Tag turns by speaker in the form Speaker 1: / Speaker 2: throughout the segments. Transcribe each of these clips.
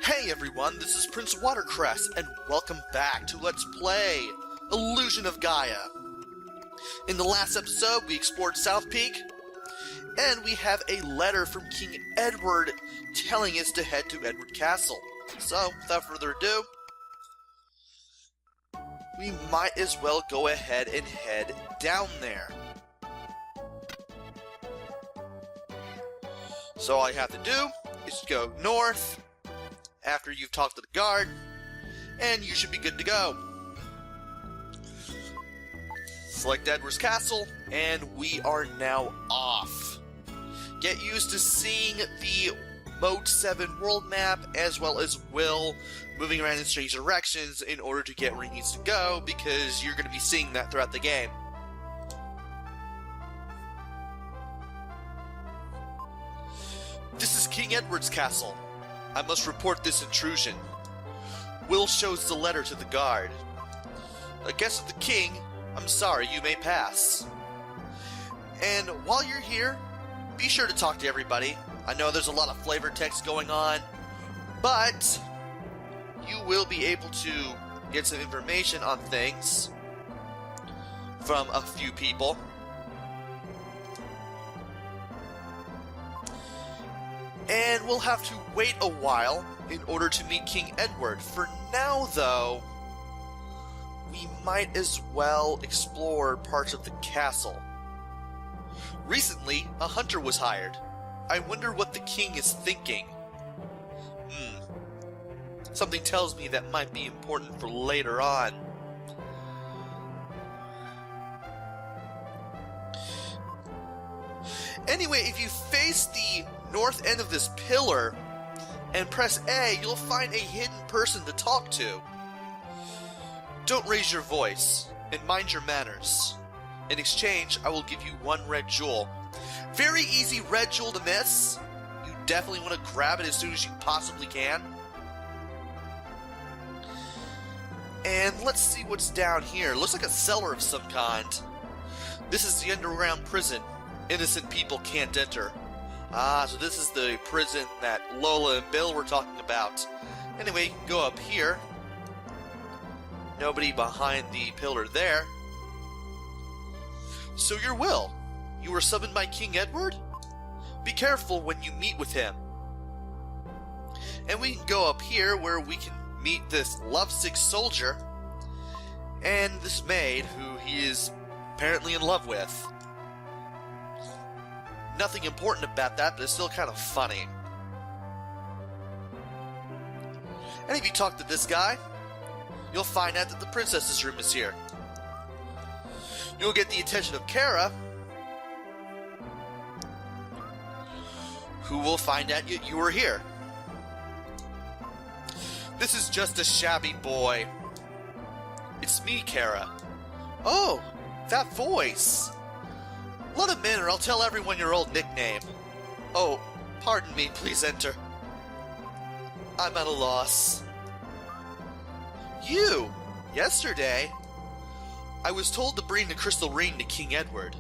Speaker 1: Hey everyone, this is Prince Watercress, and welcome back to Let's Play Illusion of Gaia. In the last episode, we explored South Peak, and we have a letter from King Edward telling us to head to Edward Castle. So, without further ado, we might as well go ahead and head down there. So all you have to do is go north after you've talked to the guard, and you should be good to go. Select Edward's Castle, and we are now off. Get used to seeing the Mode 7 world map, as well as Will moving around in strange directions in order to get where he needs to go, because you're going to be seeing that throughout the game. This is King Edward's Castle. I must report this intrusion. Will shows the letter to the guard. A guest of the king, I'm sorry, you may pass. And while you're here, be sure to talk to everybody. I know there's a lot of flavor text going on, but you will be able to get some information on things from a few people. And we'll have to wait a while in order to meet King Edward. For now, though, we might as well explore parts of the castle. Recently, a hunter was hired. I wonder what the king is thinking. Something tells me that might be important for later on. Anyway, if you face the north end of this pillar and press A, you'll find a hidden person to talk to. Don't raise your voice and mind your manners. In exchange, I will give you one red jewel. Very easy red jewel to miss. You definitely want to grab it as soon as you possibly can. And let's see what's down here. Looks like a cellar of some kind. This is the underground prison. Innocent people can't enter. So this is the prison that Lola and Bill were talking about. Anyway, you can go up here. Nobody behind the pillar there. So you're Will. You were summoned by King Edward? Be careful when you meet with him. And we can go up here where we can meet this lovesick soldier and this maid who he is apparently in love with. Nothing important about that, but it's still kind of funny. And if you talk to this guy, you'll find out that the princess's room is here. You'll get the attention of Kara, who will find out you were here. This is just a shabby boy. It's me, Kara. Oh, that voice. Let him in or I'll tell everyone your old nickname. Oh, pardon me, please enter. I'm at a loss. You! Yesterday, I was told to bring the crystal ring to King Edward.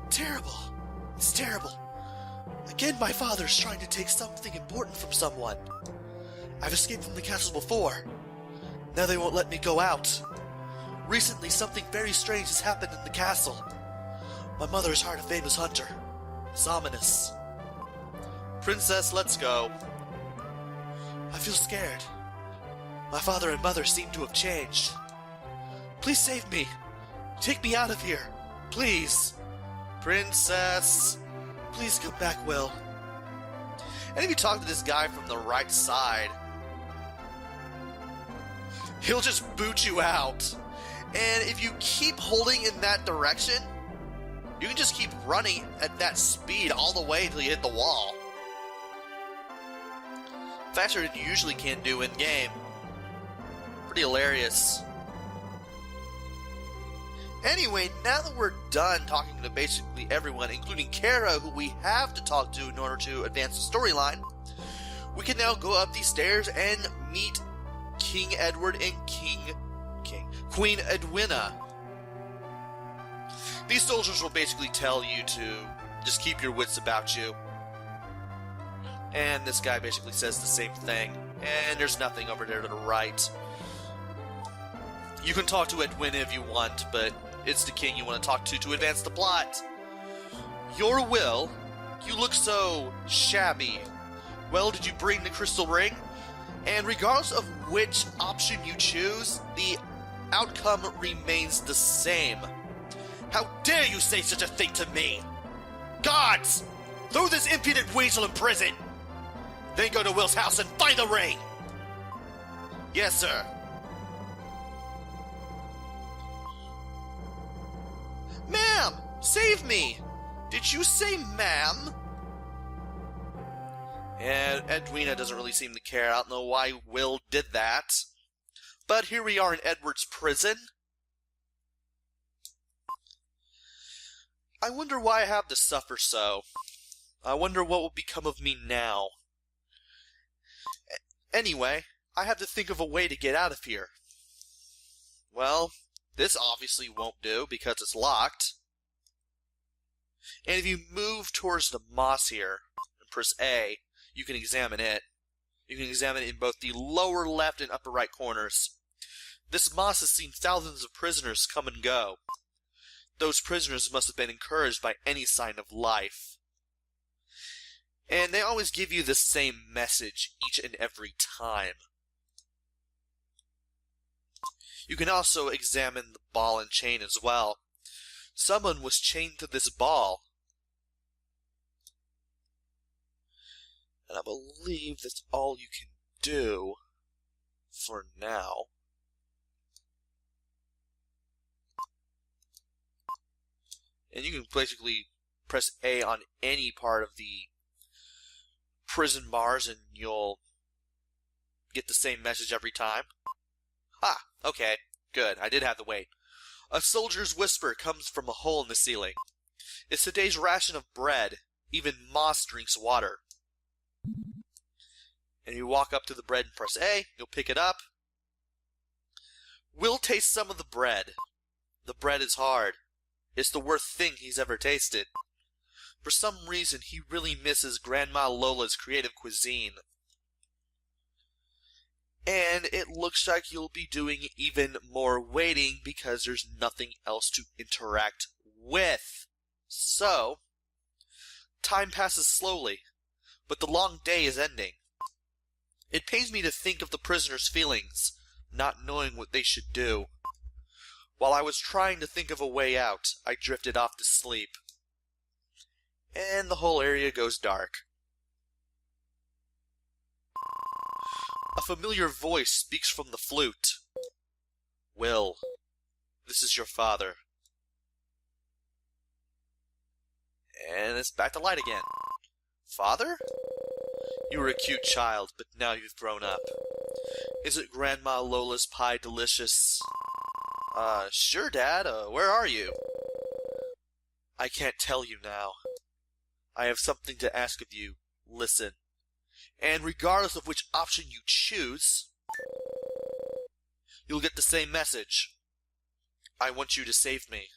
Speaker 1: Terrible. It's terrible. Again, my father's trying to take something important from someone. I've escaped from the castle before. Now they won't let me go out. Recently, something very strange has happened in the castle. My mother has hired a famous hunter. It's ominous. Princess, let's go. I feel scared. My father and mother seem to have changed. Please save me. Take me out of here. Please. Princess. Please come back, Will. And if you talk to this guy from the right side, he'll just boot you out. And if you keep holding in that direction, you can just keep running at that speed all the way until you hit the wall. Faster than you usually can do in-game. Pretty hilarious. Anyway, now that we're done talking to basically everyone, including Kara, who we have to talk to in order to advance the storyline, we can now go up these stairs and meet King Edward and Queen Edwina. These soldiers will basically tell you to just keep your wits about you. And this guy basically says the same thing. And there's nothing over there to the right. You can talk to Edwin if you want, but it's the king you want to talk to advance the plot. Your will? You look so shabby. Well, did you bring the crystal ring? And regardless of which option you choose, the outcome remains the same. How dare you say such a thing to me? Gods! Throw this impudent weasel in prison! Then go to Will's house and find the ring! Yes, sir. Ma'am! Save me! Did you say ma'am? And Edwina doesn't really seem to care. I don't know why Will did that. But here we are in Edward's prison. I wonder why I have to suffer so. I wonder what will become of me now. Anyway, I have to think of a way to get out of here. Well, this obviously won't do because it's locked. And if you move towards the moss here and press A, you can examine it. You can examine it in both the lower left and upper right corners. This moss has seen thousands of prisoners come and go. Those prisoners must have been encouraged by any sign of life. And they always give you the same message each and every time. You can also examine the ball and chain as well. Someone was chained to this ball. And I believe that's all you can do for now. And you can basically press A on any part of the prison bars and you'll get the same message every time. Ha! Okay, good. I did have to wait. A soldier's whisper comes from a hole in the ceiling. It's today's ration of bread. Even moss drinks water. And you walk up to the bread and press A. You'll pick it up. Will taste some of the bread. The bread is hard. It's the worst thing he's ever tasted. For some reason, he really misses Grandma Lola's creative cuisine. And it looks like you'll be doing even more waiting because there's nothing else to interact with. So, time passes slowly, but the long day is ending. It pains me to think of the prisoners' feelings, not knowing what they should do. While I was trying to think of a way out, I drifted off to sleep. And the whole area goes dark. A familiar voice speaks from the flute. Will, this is your father. And it's back to light again. Father? You were a cute child, but now you've grown up. Is it Grandma Lola's pie delicious? Sure, Dad. Where are you? I can't tell you now. I have something to ask of you. Listen. And regardless of which option you choose, you'll get the same message. I want you to save me.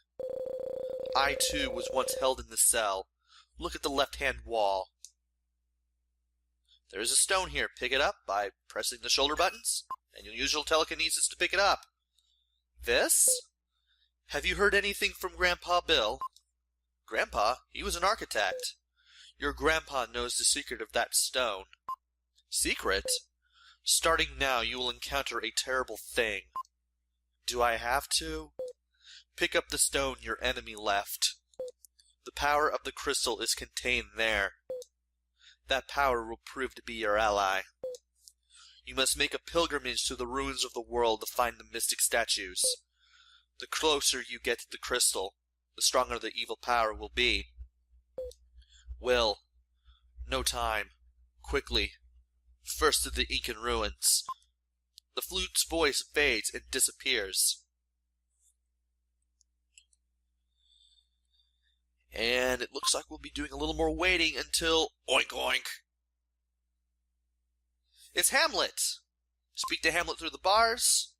Speaker 1: I, too, was once held in this cell. Look at the left-hand wall. There is a stone here. Pick it up by pressing the shoulder buttons, and you'll use your telekinesis to pick it up. This? Have you heard anything from Grandpa Bill? Grandpa? He was an architect. Your grandpa knows the secret of that stone. Secret? Starting now, you will encounter a terrible thing. Do I have to? Pick up the stone your enemy left. The power of the crystal is contained there. That power will prove to be your ally. You must make a pilgrimage to the ruins of the world to find the mystic statues. The closer you get to the crystal, the stronger the evil power will be. Will, no time. Quickly. First to the Incan ruins. The flute's voice fades and disappears. And it looks like we'll be doing a little more waiting until... Oink oink! It's Hamlet! Speak to Hamlet through the bars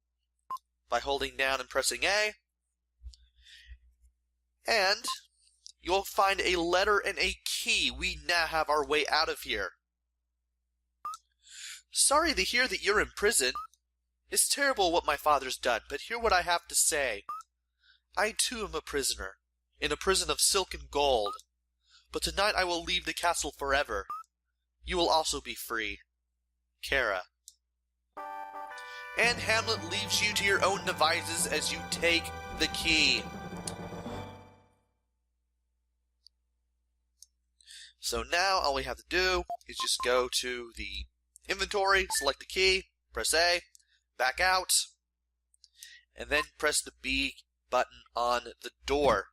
Speaker 1: by holding down and pressing A. And you'll find a letter and a key. We now have our way out of here. Sorry to hear that you're in prison. It's terrible what my father's done, but hear what I have to say. I too am a prisoner, in a prison of silk and gold. But tonight I will leave the castle forever. You will also be free. Kara. And Hamlet leaves you to your own devices as you take the key. So now all we have to do is just go to the inventory, select the key, press A, back out, and then press the B button on the door.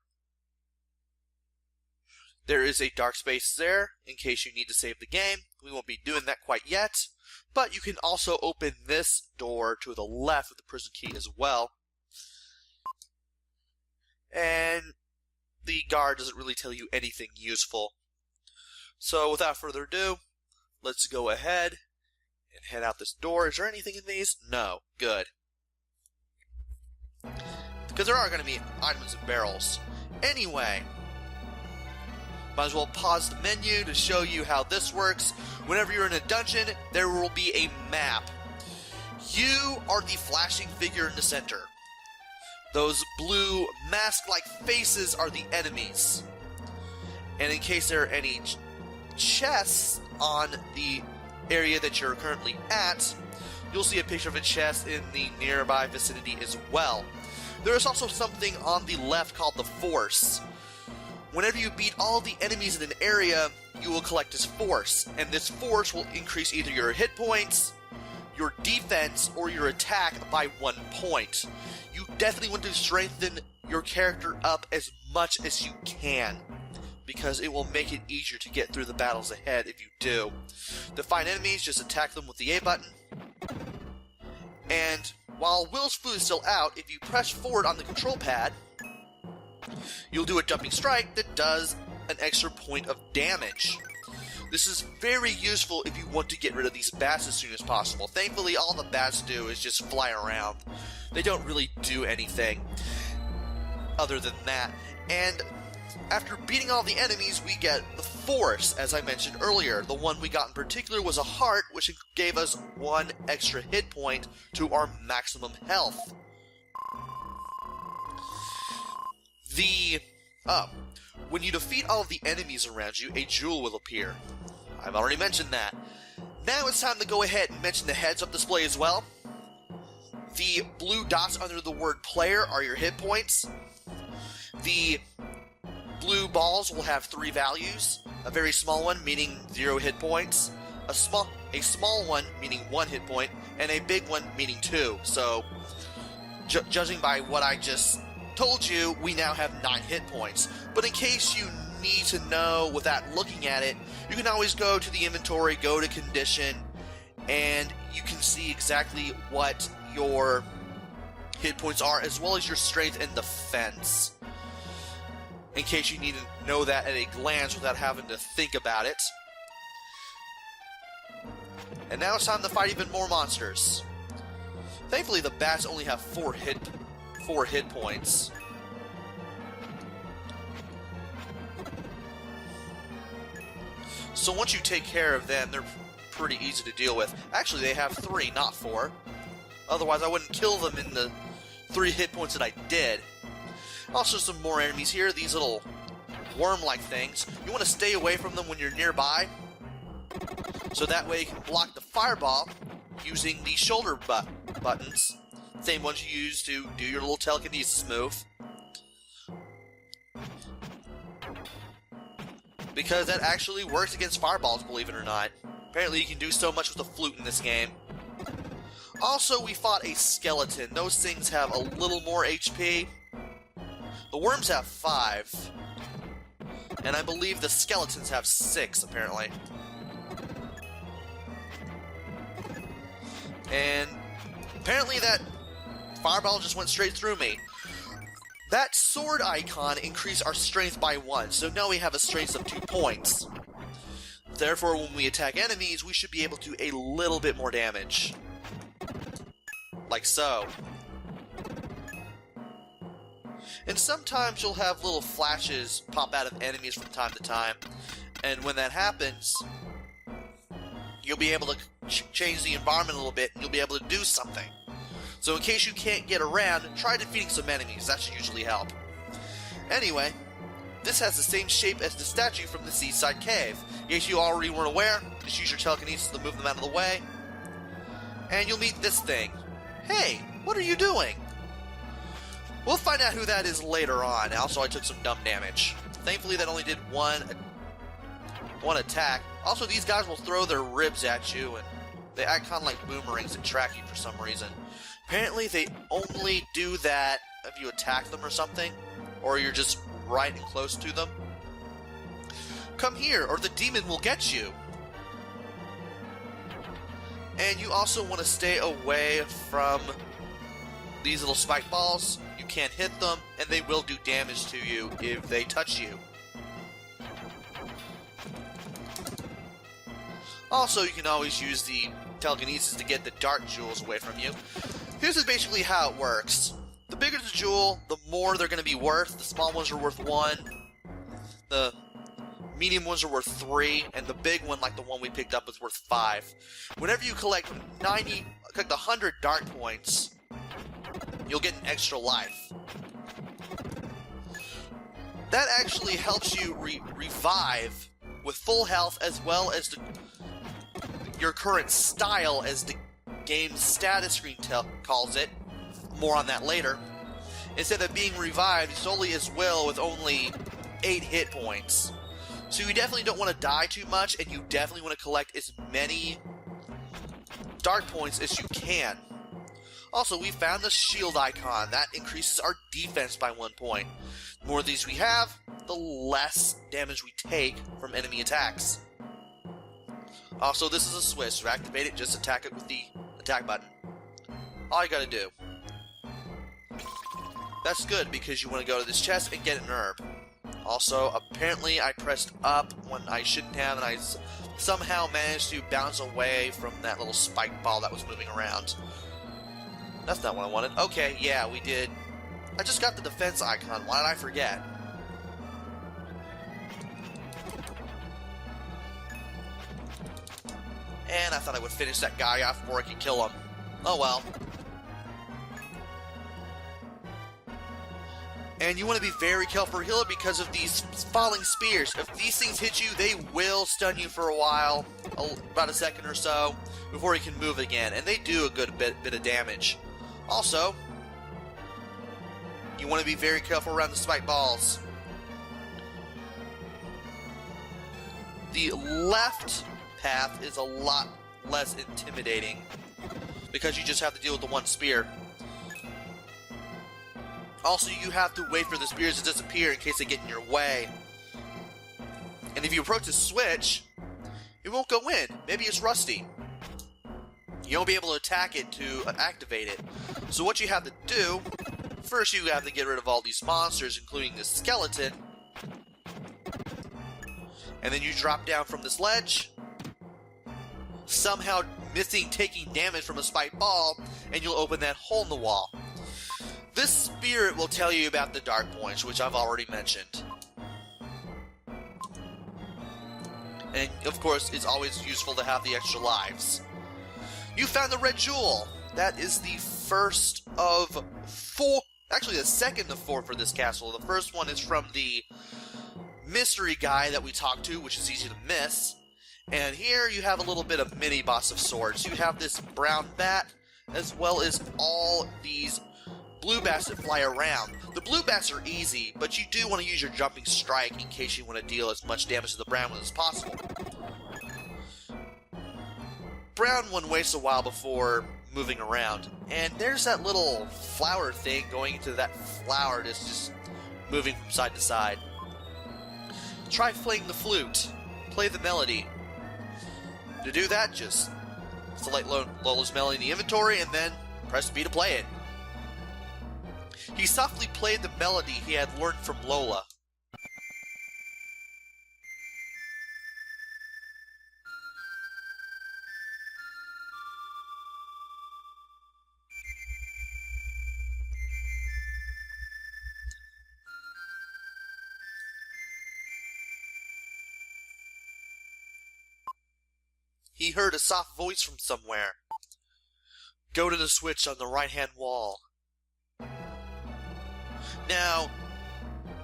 Speaker 1: There is a dark space there in case you need to save the game. We won't be doing that quite yet, but you can also open this door to the left with the prison key as well. And the guard doesn't really tell you anything useful. So without further ado, let's go ahead and head out this door. Is there anything in these? No. Good. Because there are going to be items and barrels. Anyway, might as well pause the menu to show you how this works. Whenever you're in a dungeon, there will be a map. You are the flashing figure in the center. Those blue mask-like faces are the enemies. And in case there are any chests on the area that you're currently at, you'll see a picture of a chest in the nearby vicinity as well. There is also something on the left called the Force. Whenever you beat all the enemies in an area, you will collect this Force, and this Force will increase either your hit points, your defense, or your attack by 1 point. You definitely want to strengthen your character up as much as you can, because it will make it easier to get through the battles ahead if you do. To fight enemies, just attack them with the A button. And while Will's food is still out, if you press forward on the control pad, you'll do a jumping strike that does an extra point of damage. This is very useful if you want to get rid of these bats as soon as possible. Thankfully, all the bats do is just fly around. They don't really do anything other than that. And after beating all the enemies, we get the Force, as I mentioned earlier. The one we got in particular was a heart, which gave us 1 extra hit point to our maximum health. When you defeat all of the enemies around you, a jewel will appear. I've already mentioned that. Now it's time to go ahead and mention the heads-up display as well. The blue dots under the word player are your hit points. The blue balls will have 3 values. A very small one, meaning 0 hit points. A small one, meaning 1 hit point. And a big one, meaning 2. So, judging by what I just told you, we now have 9 hit points. But in case you need to know without looking at it, you can always go to the inventory, go to condition, and you can see exactly what your hit points are, as well as your strength and defense, in case you need to know that at a glance without having to think about it. And now it's time to fight even more monsters. Thankfully, the bats only have 4 hit points. So once you take care of them, they're pretty easy to deal with. Actually, they have 3, not 4. Otherwise, I wouldn't kill them in the 3 hit points that I did. Also, some more enemies here. These little worm-like things. You want to stay away from them when you're nearby, so that way you can block the fireball using the shoulder buttons. Same ones you use to do your little telekinesis move. Because that actually works against fireballs, believe it or not. Apparently you can do so much with a flute in this game. Also, we fought a skeleton. Those things have a little more HP. The worms have 5. And I believe the skeletons have 6, apparently. And apparently that fireball just went straight through me. That sword icon increased our strength by 1, so now we have a strength of 2 points. Therefore, when we attack enemies, we should be able to do a little bit more damage. Like so. And sometimes you'll have little flashes pop out of enemies from time to time, and when that happens, you'll be able to change the environment a little bit, and you'll be able to do something. So in case you can't get around, try defeating some enemies. That should usually help. Anyway, this has the same shape as the statue from the Seaside Cave. In case you already weren't aware, just use your telekinesis to move them out of the way. And you'll meet this thing. Hey, what are you doing? We'll find out who that is later on. Also, I took some dumb damage. Thankfully, that only did one attack. Also, these guys will throw their ribs at you, and they act kind of like boomerangs that track you for some reason. Apparently, they only do that if you attack them or something, or you're just right and close to them. Come here, or the demon will get you. And you also want to stay away from these little spike balls. You can't hit them, and they will do damage to you if they touch you. Also, you can always use the telekinesis to get the dark jewels away from you. Here's basically how it works. The bigger the jewel, the more they're going to be worth. The small ones are worth 1. The medium ones are worth 3. And the big one, like the one we picked up, is worth 5. Whenever you collect 100 dark points, you'll get an extra life. That actually helps you revive with full health, as well as your current style, as the game's status screen calls it. More on that later. Instead of being revived solely as will with only 8 hit points. So you definitely don't want to die too much, and you definitely want to collect as many dark points as you can. Also, we found the shield icon. That increases our defense by 1 point. The more of these we have, the less damage we take from enemy attacks. Also, this is a switch. To activate it, just attack it with the attack button. All you gotta do. That's good, because you want to go to this chest and get an herb. Also, apparently I pressed up when I shouldn't have, and I somehow managed to bounce away from that little spike ball that was moving around. That's not what I wanted. Okay, yeah, we did. I just got the defense icon. Why did I forget? And I thought I would finish that guy off before I could kill him. Oh well. And you want to be very careful for healer because of these falling spears. If these things hit you, they will stun you for a while, about a second or so, before you can move again. And they do a good bit of damage. Also, you want to be very careful around the spike balls. The left path is a lot less intimidating because you just have to deal with the one spear. Also, you have to wait for the spears to disappear in case they get in your way. And if you approach the switch, it won't go in. Maybe it's rusty. You won't be able to attack it to activate it. So what you have to do, first you have to get rid of all these monsters, including this skeleton. And then you drop down from this ledge, somehow missing taking damage from a spike ball, and you'll open that hole in the wall. This spirit will tell you about the dark points, which I've already mentioned. And of course, it's always useful to have the extra lives. You found the red jewel. That is the first of 4, actually the second of 4 for this castle. The first one is from the mystery guy that we talked to, which is easy to miss. And here you have a little bit of mini boss of swords. You have this brown bat, as well as all these blue bats that fly around. The blue bats are easy, but you do want to use your jumping strike in case you want to deal as much damage to the brown one as possible. Brown one waits a while before moving around, and there's that little flower thing going into that flower that's just moving from side to side. Try playing the flute. Play the melody. To do that, just select Lola's melody in the inventory and then press B to play it. He softly played the melody he had learned from Lola. He heard a soft voice from somewhere. Go to the switch on the right-hand wall. Now,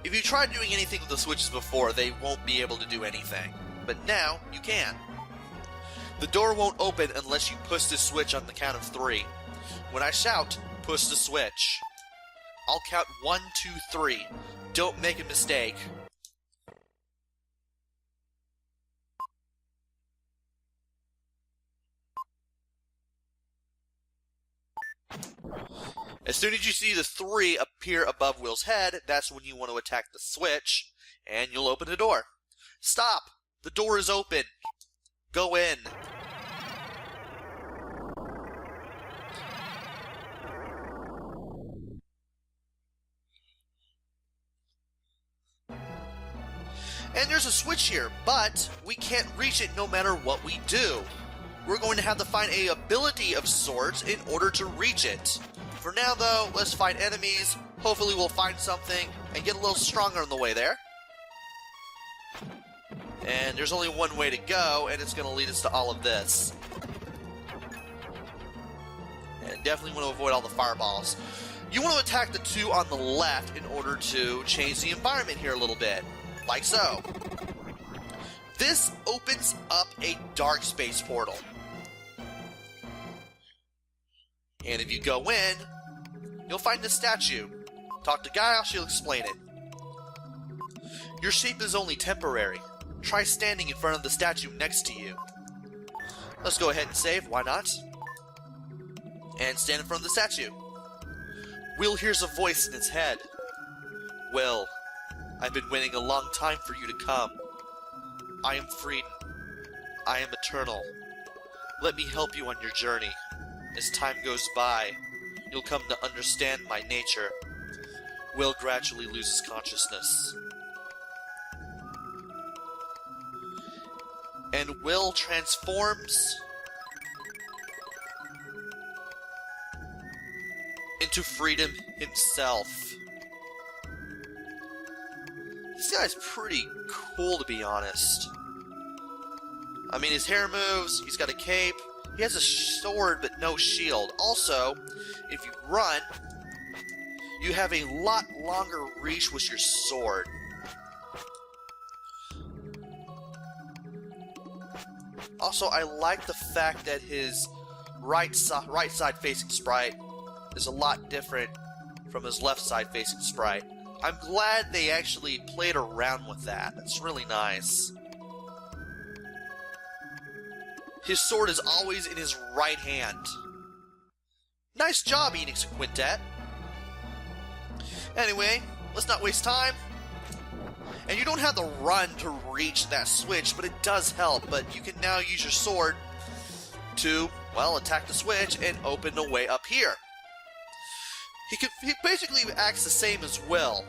Speaker 1: if you tried doing anything with the switches before, they won't be able to do anything. But now, you can. The door won't open unless you push the switch on the count of 3. When I shout, push the switch. I'll count 1, 2, 3. Don't make a mistake. As soon as you see the 3 appear above Will's head, that's when you want to attack the switch, and you'll open the door. Stop! The door is open. Go in. And there's a switch here, but we can't reach it no matter what we do. We're going to have to find a ability of sorts in order to reach it. For now, though, let's fight enemies. Hopefully we'll find something and get a little stronger on the way there. And there's only one way to go, and it's going to lead us to all of this. And definitely want to avoid all the fireballs. You want to attack the 2 on the left in order to change the environment here a little bit. Like so. This opens up a dark space portal. And if you go in, you'll find the statue. Talk to Gaia, she'll explain it. Your shape is only temporary. Try standing in front of the statue next to you. Let's go ahead and save, why not? And stand in front of the statue. Will hears a voice in his head. Will, I've been waiting a long time for you to come. I am Freedom. I am eternal. Let me help you on your journey. As time goes by, you'll come to understand my nature. Will gradually loses consciousness. And Will transforms into Freedom himself. This guy's pretty cool, to be honest. I mean, his hair moves, he's got a cape, he has a sword but no shield. Also, if you run, you have a lot longer reach with your sword. Also, I like the fact that his right side facing sprite is a lot different from his left side facing sprite. I'm glad they actually played around with that. That's really nice. His sword is always in his right hand. Nice job, Enix and Quintet. Anyway, let's not waste time. And you don't have to run to reach that switch, but it does help. But you can now use your sword to, well, attack the switch and open a way up here. He basically acts the same as Will.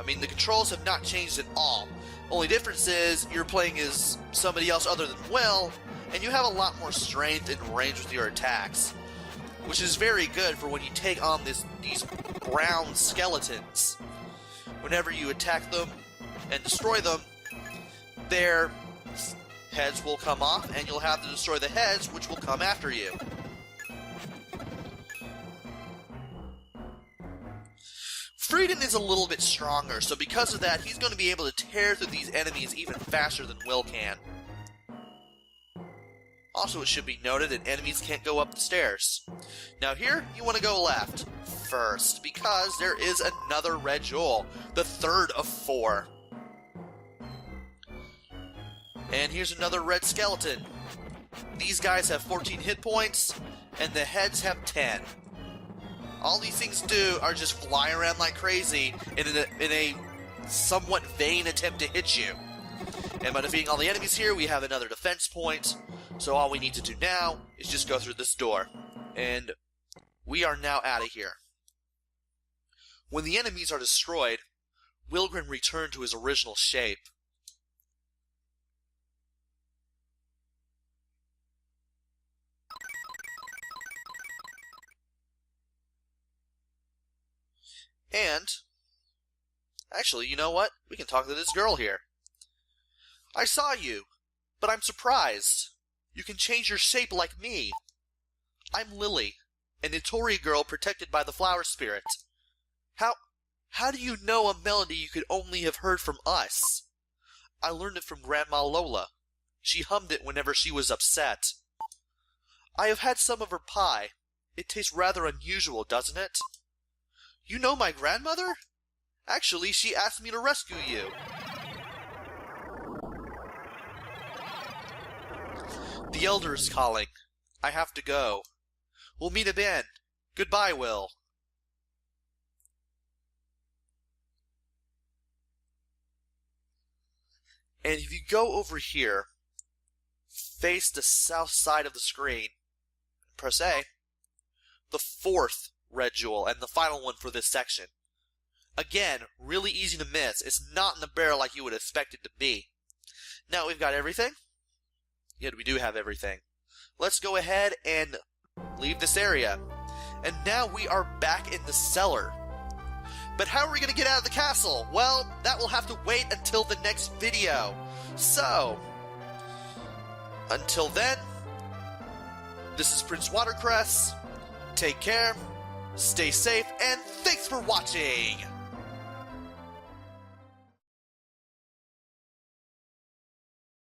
Speaker 1: I mean, the controls have not changed at all. Only difference is you're playing as somebody else other than Will, and you have a lot more strength and range with your attacks, which is very good for when you take on these brown skeletons. Whenever you attack them and destroy them, their heads will come off, and you'll have to destroy the heads, which will come after you. Freedom is a little bit stronger, so because of that, he's going to be able to tear through these enemies even faster than Will can. Also, it should be noted that enemies can't go up the stairs. Now here, you want to go left first, because there is another red jewel, the third of 4. And here's another red skeleton. These guys have 14 hit points, and the heads have 10. All these things do are just fly around like crazy in a somewhat vain attempt to hit you. And by defeating all the enemies here, we have another defense point. So all we need to do now is just go through this door. And we are now out of here. When the enemies are destroyed, Wilgren returned to his original shape. And, actually, you know what? We can talk to this girl here. I saw you, but I'm surprised. You can change your shape like me. I'm Lily, an Itori girl protected by the flower spirit. How do you know a melody you could only have heard from us? I learned it from Grandma Lola. She hummed it whenever she was upset. I have had some of her pie. It tastes rather unusual, doesn't it? You know my grandmother? Actually, she asked me to rescue you. The Elder is calling. I have to go. We'll meet again. Goodbye, Will. And if you go over here, face the south side of the screen, press A, the fourth red jewel and the final one for this section. Again, really easy to miss. It's not in the barrel like you would expect it to be. Now we've got everything. Yeah, we do have everything. Let's go ahead and leave this area. And now we are back in the cellar. But how are we going to get out of the castle? Well, that will have to wait until the next video. So, until then, this is Prince Watercress. Take care, stay safe, and thanks for watching!